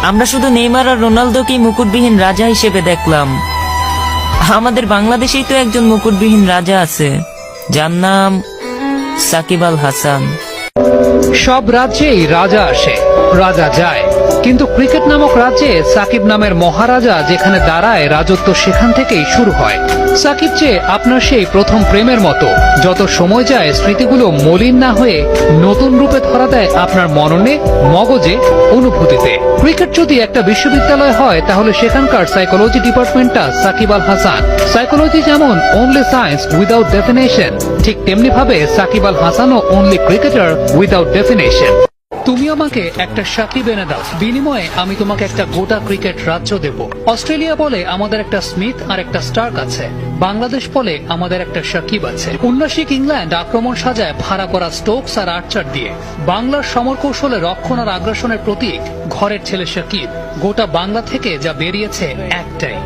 আমরা শুধু নেইমার আর রোনালদোকেই মুকুটবিহীন রাজা হিসেবে দেখলাম। আমাদের বাংলাদেশেই তো একজন মুকুটবিহীন রাজা আছে, যার নাম সাকিব আল হাসান। সব রাজ্যেই রাজা আসে, রাজা যায়, কিন্তু ক্রিকেট নামক রাজ্যে সাকিব নামের মহারাজা যেখানে দাঁড়ায়, রাজত্ব সেখান থেকেই শুরু হয়। সাকিব যে আপনার সেই প্রথম প্রেমের মতো, যত সময় যায় স্মৃতিগুলো মলিন না হয়ে নতুন রূপে ধরা দেয় আপনার মননে, মগজে, অনুভূতিতে। ক্রিকেট যদি একটা বিশ্ববিদ্যালয় হয়, তাহলে সেখানকার সাইকোলজি ডিপার্টমেন্টটা সাকিব আল হাসান। সাইকোলজি যেমন অনলি সায়েন্স উইদাউট ডেফিনেশন, ঠিক তেমনি ভাবে Shakib Al হাসানও only cricketer without definition. তুমি আমাকে একটা সাকিব এনে দাও, বিনিময়ে আমি তোমাকে একটা গোটা ক্রিকেট রাজ্য দেব। অস্ট্রেলিয়া বলে আমাদের একটা স্মিথ আর একটা স্টার্ক আছে, বাংলাদেশ বলে আমাদের একটা সাকিব আছে। উন্নাসিক ইংল্যান্ড আক্রমণ সাজায় ভাড়া করা স্টোকস আর আর্চার দিয়ে। বাংলার সমর কৌশলে রক্ষণ আর আগ্রাসনের প্রতীক ঘরের ছেলে সাকিব। গোটা বাংলা থেকে যা বেরিয়েছে একটাই,